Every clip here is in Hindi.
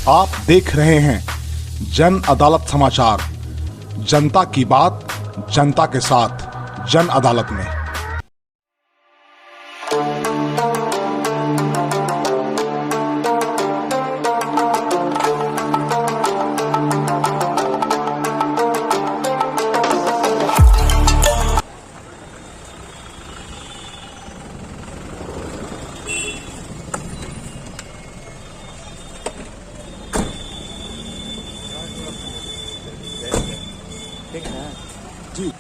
आप देख रहे हैं जन अदालत समाचार। जनता की बात जनता के साथ जन अदालत में। जी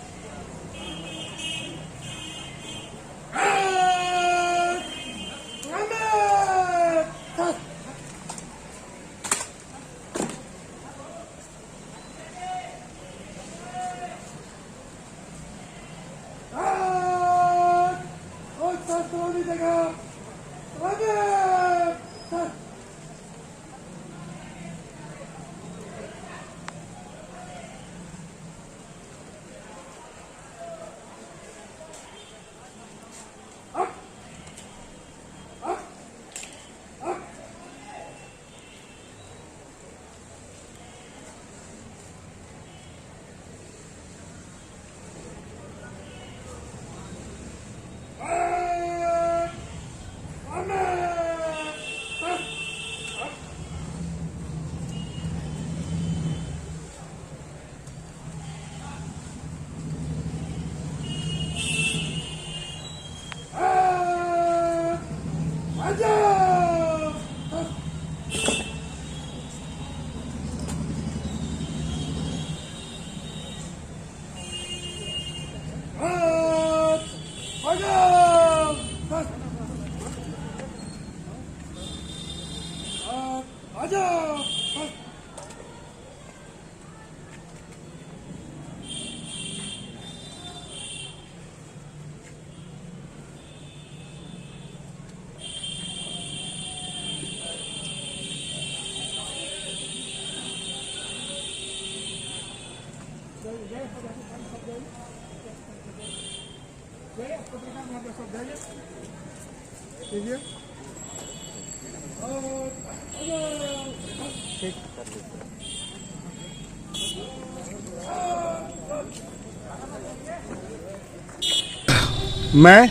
मैं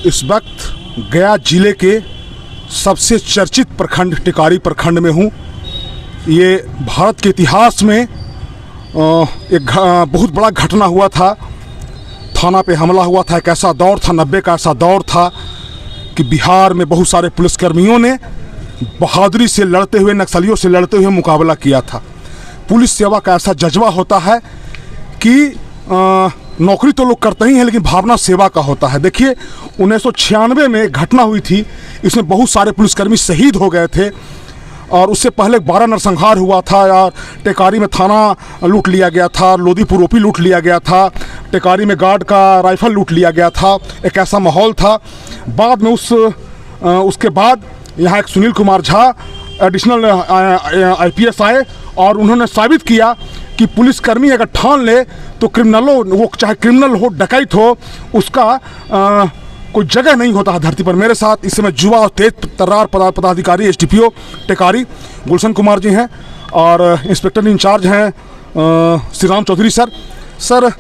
इस वक्त गया जिले के सबसे चर्चित प्रखंड टिकारी प्रखंड में हूँ। ये भारत के इतिहास में एक बहुत बड़ा घटना हुआ था। थाना पे हमला हुआ था। एक ऐसा दौर था, 90 का ऐसा दौर था कि बिहार में बहुत सारे पुलिसकर्मियों ने बहादुरी से लड़ते हुए, नक्सलियों से लड़ते हुए मुकाबला किया था। पुलिस सेवा का ऐसा जज्बा होता है कि नौकरी तो लोग करते ही हैं, लेकिन भावना सेवा का होता है। देखिए 1996 में एक घटना हुई थी, इसमें बहुत सारे पुलिसकर्मी शहीद हो गए थे। और उससे पहले 12 नरसंहार हुआ था। यार टेकारी में थाना लूट लिया गया था, लोदीपुर ओपी लूट लिया गया था, टेकारी में गार्ड का राइफल लूट लिया गया था। एक ऐसा माहौल था। बाद में उसके बाद यहाँ एक सुनील कुमार झा एडिशनल IPS आए और उन्होंने साबित किया कि पुलिसकर्मी अगर ठान ले तो क्रिमिनलों, वो चाहे क्रिमिनल हो, डकैत हो, उसका कोई जगह नहीं होता है धरती पर। मेरे साथ इस समय युवा और तेज तर्रार पदाधिकारी SDPO टेकारी गुलशन कुमार जी हैं और इंस्पेक्टर इंचार्ज हैं श्री राम चौधरी सर। सर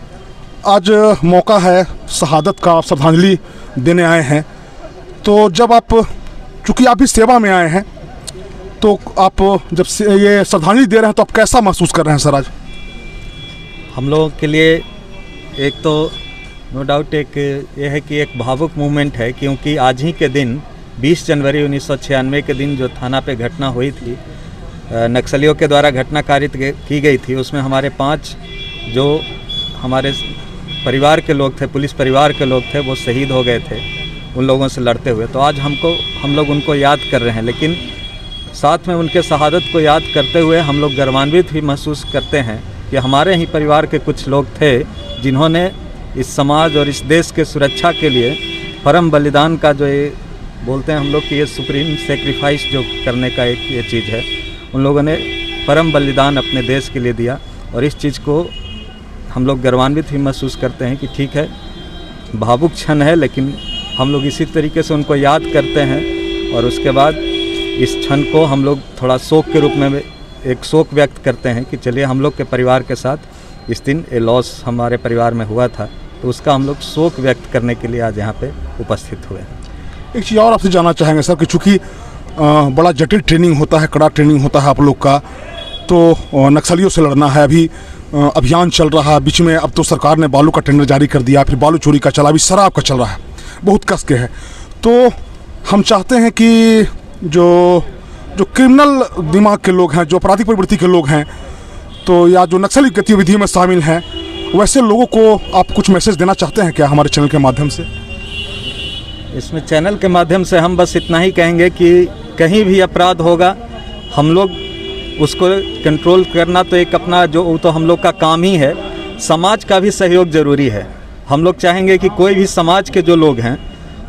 आज मौका है शहादत का, आप श्रद्धांजलि देने आए हैं। तो जब आप, चूँकि आप भी सेवा में आए हैं, तो आप जब ये श्रद्धांजलि दे रहे हैं तो आप कैसा महसूस कर रहे हैं सर आज? हम लोगों के लिए एक तो नो डाउट एक ये है कि एक भावुक मूवमेंट है, क्योंकि आज ही के दिन 20 जनवरी 1996 के दिन जो थाना पे घटना हुई थी, नक्सलियों के द्वारा घटना कारित की गई थी, उसमें हमारे 5 जो हमारे परिवार के लोग थे, पुलिस परिवार के लोग थे, वो शहीद हो गए थे उन लोगों से लड़ते हुए। तो आज हम लोग उनको याद कर रहे हैं, लेकिन साथ में उनके शहादत को याद करते हुए हम लोग गर्वान्वित भी महसूस करते हैं कि हमारे ही परिवार के कुछ लोग थे जिन्होंने इस समाज और इस देश के सुरक्षा के लिए परम बलिदान का, जो ये बोलते हैं हम लोग कि ये सुप्रीम सेक्रीफाइस जो करने का एक ये चीज़ है, उन लोगों ने परम बलिदान अपने देश के लिए दिया। और इस चीज़ को हम लोग गर्वान्वित भी महसूस करते हैं कि ठीक है, भावुक क्षण है, लेकिन हम लोग इसी तरीके से उनको याद करते हैं और उसके बाद इस क्षण को हम लोग थोड़ा शोक के रूप में एक शोक व्यक्त करते हैं कि चलिए हम लोग के परिवार के साथ इस दिन ये लॉस हमारे परिवार में हुआ था, तो उसका हम लोग शोक व्यक्त करने के लिए आज यहाँ पे उपस्थित हुए हैं। एक चीज़ और आपसे जानना चाहेंगे सर कि चूँकि बड़ा जटिल ट्रेनिंग होता है, कड़ा ट्रेनिंग होता है आप लोग का, तो नक्सलियों से लड़ना है, अभी अभियान चल रहा है, बीच में अब तो सरकार ने बालू का टेंडर जारी कर दिया, फिर बालू चोरी का चला, अभी शराब का चल रहा है, बहुत कस के है। तो हम चाहते हैं कि जो क्रिमिनल दिमाग के लोग हैं, जो आपराधिक प्रवृत्ति के लोग हैं, तो या जो नक्सली गतिविधियों में शामिल हैं, वैसे लोगों को आप कुछ मैसेज देना चाहते हैं क्या हमारे चैनल के माध्यम से? इसमें चैनल के माध्यम से हम बस इतना ही कहेंगे कि कहीं भी अपराध होगा, हम लोग उसको कंट्रोल करना तो एक अपना जो तो हम लोग का काम ही है, समाज का भी सहयोग ज़रूरी है। हम लोग चाहेंगे कि कोई भी समाज के जो लोग हैं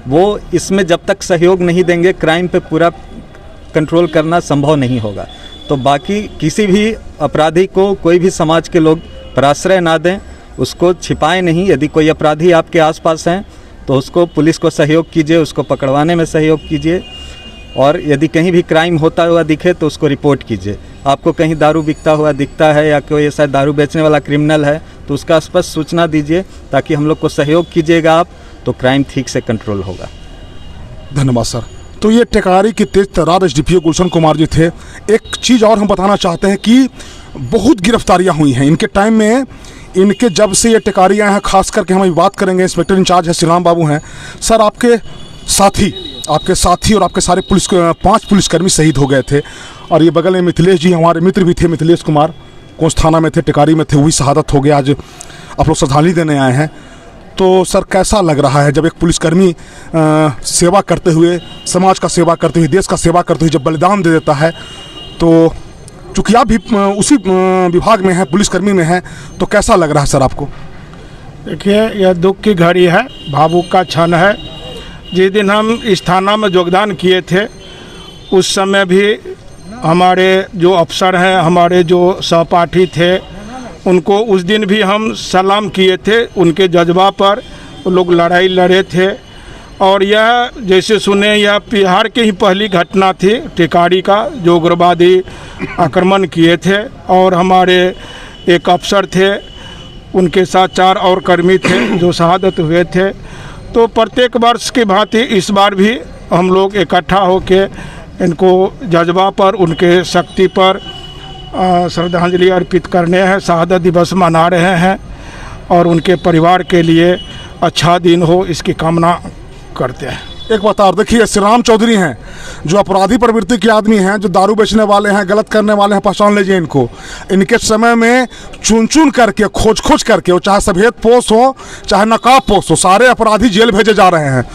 वो इसमें जब तक सहयोग नहीं देंगे, क्राइम पे पूरा कंट्रोल करना संभव नहीं होगा। तो बाकी किसी भी अपराधी को कोई भी समाज के लोग प्रश्रय ना दें, उसको छिपाएं नहीं। यदि कोई अपराधी आपके आसपास हैं तो उसको पुलिस को सहयोग कीजिए, उसको पकड़वाने में सहयोग कीजिए, और यदि कहीं भी क्राइम होता हुआ दिखे तो उसको रिपोर्ट कीजिए। आपको कहीं दारू बिकता हुआ दिखता है या कोई ऐसा दारू बेचने वाला क्रिमिनल है तो उसका स्पष्ट सूचना दीजिए, ताकि हम लोग को सहयोग कीजिएगा आप, तो क्राइम ठीक से कंट्रोल होगा। धन्यवाद सर। तो ये टेकारी के तेज तर्रार एसडीपीओ गुलशन कुमार जी थे। एक चीज़ और हम बताना चाहते हैं कि बहुत गिरफ्तारियां हुई हैं इनके टाइम में, इनके जब से ये टेकारी आए हैं, खास करके हम अभी बात करेंगे, इंस्पेक्टर इंचार्ज है श्री राम बाबू हैं सर, आपके साथी और आपके सारे 5 पुलिसकर्मी शहीद हो गए थे, और ये बगल में मिथिलेश जी हमारे मित्र भी थे, मिथिलेश कुमार कोंच थाना में थे, टेकारी में थे, वो भी शहादत हो गए। आज आप लोग श्रद्धांजलि देने आए हैं, तो सर कैसा लग रहा है जब एक पुलिसकर्मी सेवा करते हुए, समाज का सेवा करते हुए, देश का सेवा करते हुए जब बलिदान दे देता है? तो चूँकि आप भी उसी विभाग में हैं, पुलिसकर्मी में हैं, तो कैसा लग रहा है सर आपको? देखिए, यह दुख की घड़ी है, भावुक का क्षण है। जिस दिन हम इस थाना में योगदान किए थे, उस समय भी हमारे जो अफसर हैं, हमारे जो सहपाठी थे, उनको उस दिन भी हम सलाम किए थे। उनके जज्बा पर वो लोग लड़ाई लड़े थे, और यह जैसे सुने, यह बिहार की ही पहली घटना थी टेकारी का, जो उग्रवादी आक्रमण किए थे, और हमारे एक अफसर थे, उनके साथ 4 और कर्मी थे जो शहादत हुए थे। तो प्रत्येक वर्ष की भांति इस बार भी हम लोग इकट्ठा होकर इनको जज्बा पर, उनके शक्ति पर श्रद्धांजलि अर्पित करने हैं, शहादत दिवस मना रहे हैं, और उनके परिवार के लिए अच्छा दिन हो इसकी कामना करते हैं। एक बात और देखिए, श्री राम चौधरी हैं जो अपराधी प्रवृत्ति के आदमी हैं, जो दारू बेचने वाले हैं, गलत करने वाले हैं, पहचान लीजिए इनको। इनके समय में चुन करके, खोज करके, वो चाहे सफ़ेद पोस्ट हो चाहे नकाब पोस्ट हो, सारे अपराधी जेल भेजे जा रहे हैं।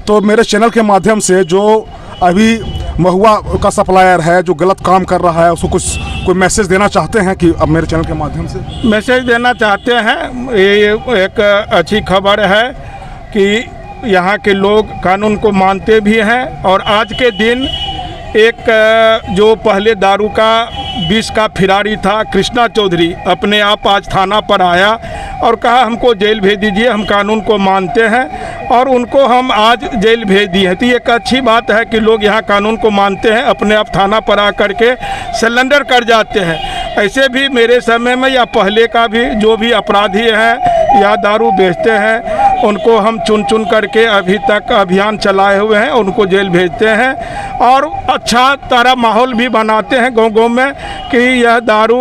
तो मेरे चैनल के माध्यम से जो अभी महुआ का सप्लायर है, जो गलत काम कर रहा है, उसको कोई मैसेज देना चाहते हैं कि अब मेरे चैनल के माध्यम से? मैसेज देना चाहते हैं, ये एक अच्छी खबर है कि यहाँ के लोग कानून को मानते भी हैं, और आज के दिन एक जो पहले दारू का विष का फिरारी था कृष्णा चौधरी, अपने आप आज थाना पर आया और कहा हमको जेल भेज दीजिए, हम कानून को मानते हैं, और उनको हम आज जेल भेज दिए। तो ये एक अच्छी बात है कि लोग यहाँ कानून को मानते हैं, अपने आप थाना पर आकर के सरेंडर कर जाते हैं। ऐसे भी मेरे समय में या पहले का भी जो भी अपराधी हैं या दारू बेचते हैं, उनको हम चुन करके अभी तक अभियान चलाए हुए हैं, उनको जेल भेजते हैं, और अच्छा तरह माहौल भी बनाते हैं गाँव में कि यह दारू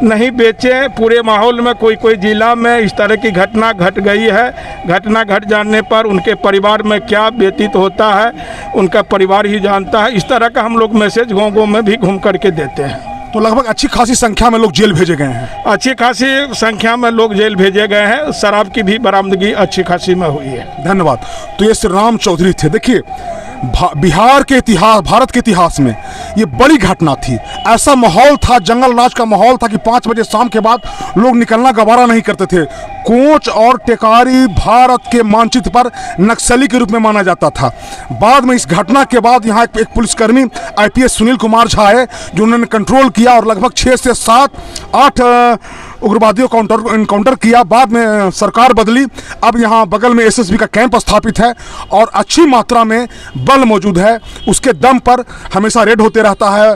नहीं बेचे। पूरे माहौल में कोई ज़िला में इस तरह की घटना घट गई है, घटना घट जाने पर उनके परिवार में क्या व्यतीत होता है उनका परिवार ही जानता है। इस तरह का हम लोग मैसेज गाँव में भी घूम करके देते हैं। तो लगभग अच्छी खासी संख्या में लोग जेल भेजे गए हैं। अच्छी खासी संख्या में लोग जेल भेजे गए हैं, शराब की भी बरामदगी अच्छी खासी में हुई है। धन्यवाद। तो ये श्री राम चौधरी थे। देखिए, बिहार के इतिहास, भारत के इतिहास में ये बड़ी घटना थी। ऐसा माहौल था, जंगल राज का माहौल था कि 5 बजे शाम के बाद लोग निकलना गवारा नहीं करते थे। कोंच और टेकारी भारत के मानचित्र पर नक्सली के रूप में माना जाता था। बाद में इस घटना के बाद यहाँ एक पुलिसकर्मी IPS सुनील कुमार झा है, जो उन्होंने कंट्रोल किया, और लगभग 6 से 7-8 उग्रवादियों का इनकाउंटर किया। बाद में सरकार बदली, अब यहाँ बगल में एसएसबी का कैंप स्थापित है और अच्छी मात्रा में बल मौजूद है। उसके दम पर हमेशा रेड होते रहता है,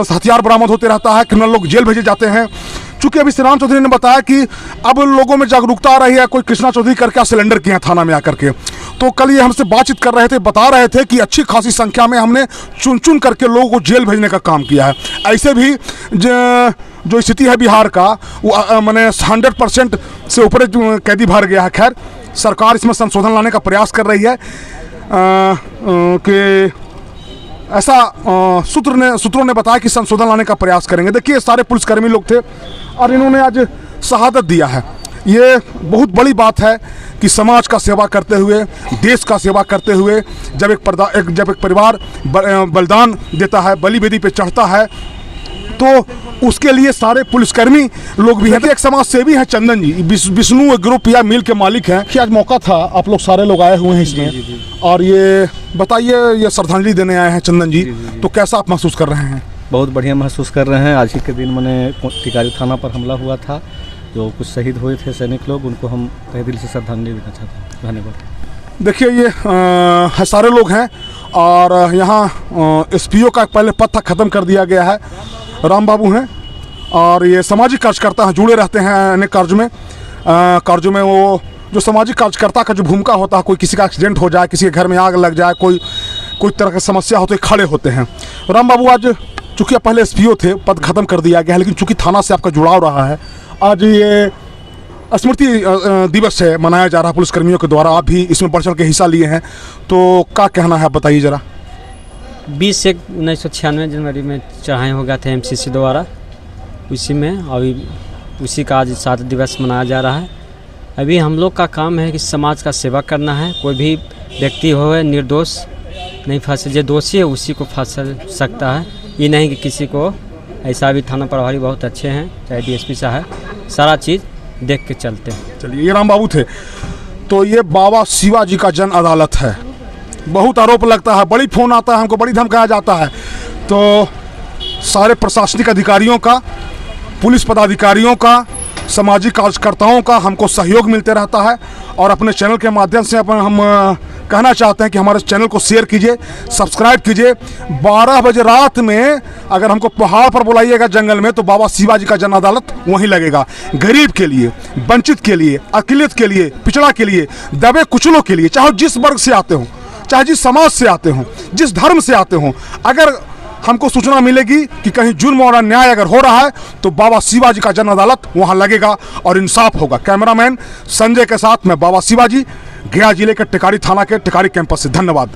हथियार बरामद होते रहता है, क्रिमिनल लोग जेल भेजे जाते हैं। चूंकि अभी श्री राम चौधरी ने बताया कि अब लोगों में जागरूकता आ रही है, कोई कृष्णा चौधरी करके सिलेंडर किए हैं थाना में आकर के। तो कल ये हमसे बातचीत कर रहे थे, बता रहे थे कि अच्छी खासी संख्या में हमने चुन चुन करके लोगों को जेल भेजने का काम किया है। ऐसे भी जो स्थिति है बिहार का, वो मैंने 100% से ऊपर कैदी भर गया है। खैर, सरकार इसमें संशोधन लाने का प्रयास कर रही है कि ऐसा सूत्रों ने बताया कि संशोधन लाने का प्रयास करेंगे। देखिए, सारे पुलिसकर्मी लोग थे और इन्होंने आज शहादत दिया है। ये बहुत बड़ी बात है कि समाज का सेवा करते हुए, देश का सेवा करते हुए जब एक परिवार बलिदान देता है, बलि वेदी पे चढ़ता है, तो उसके लिए सारे पुलिसकर्मी लोग भी हैं। एक समाज सेवी हैं चंदन जी, विष्णु ग्रुप या मिल के मालिक हैं। कि आज मौका था, आप लोग सारे लोग आए हुए हैं इसमें। जी। और ये बताइए, ये श्रद्धांजलि देने आए हैं चंदन जी, तो कैसा आप महसूस कर रहे हैं? बहुत बढ़िया महसूस कर रहे हैं। आज ही के दिन मैंने टिकारी थाना पर हमला हुआ था, जो कुछ शहीद हुए थे सैनिक लोग, उनको हम तहे दिल से श्रद्धांजलि देना चाहते हैं। धन्यवाद। देखिए, ये सारे लोग हैं और यहाँ एसपीओ का पहले पद था, ख़त्म कर दिया गया है। राम बाबू हैं और ये सामाजिक कार्यकर्ता हैं, जुड़े रहते हैं अनेक कार्यों में। वो जो सामाजिक कार्यकर्ता का जो भूमिका होता है, कोई किसी का एक्सीडेंट हो जाए, किसी के घर में आग लग जाए, कोई तरह की समस्या हो तो खड़े होते हैं। राम बाबू, आज चूँकि पहले एसपीओ थे, पद ख़त्म कर दिया गया है, लेकिन चूँकि थाना से आपका जुड़ाव रहा है, आज ये स्मृति दिवस है, मनाया जा रहा है पुलिसकर्मियों के द्वारा। आप भी इसमें बढ़ चढ़ के हिस्सा लिए हैं, तो क्या कहना है, बताइए ज़रा। 20/1/1996 जनवरी में चढ़ाई हो गया था एमसीसी द्वारा, उसी में अभी उसी का आज 7 दिवस मनाया जा रहा है। अभी हम लोग का काम है कि समाज का सेवा करना है। कोई भी व्यक्ति हो निर्दोष नहीं फंसे, जो दोषी है उसी को फंस सकता है, ये नहीं कि किसी को। ऐसा भी थाना प्रभारी बहुत अच्छे हैं, चाहे डीएसपी साहब, सारा चीज़ देख के चलते हैं। चलिए, ये राम बाबू थे। तो ये बाबा शिवाजी का जन अदालत है। बहुत आरोप लगता है, बड़ी फ़ोन आता है हमको, बड़ी धमकाया जाता है। तो सारे प्रशासनिक अधिकारियों का, पुलिस पदाधिकारियों का, सामाजिक कार्यकर्ताओं का हमको सहयोग मिलते रहता है। और अपने चैनल के माध्यम से हम कहना चाहते हैं कि हमारे चैनल को शेयर कीजिए, सब्सक्राइब कीजिए। 12 बजे रात में अगर हमको पहाड़ पर बुलाइएगा जंगल में, तो बाबा शिवाजी का जन अदालत वहीं लगेगा। गरीब के लिए, वंचित के लिए, अकेलियत के लिए, पिछड़ा के लिए, दबे कुचलों के लिए, चाहे जिस वर्ग से आते हों, चाहे जिस समाज से आते हों, जिस धर्म से आते हों, अगर हमको सूचना मिलेगी कि कहीं जुर्म और अन्याय अगर हो रहा है, तो बाबा शिवाजी का जन अदालत वहां लगेगा और इंसाफ होगा। कैमरामैन संजय के साथ मैं बाबा शिवाजी, गया जिले के टिकारी थाना के टिकारी कैंपस से। धन्यवाद।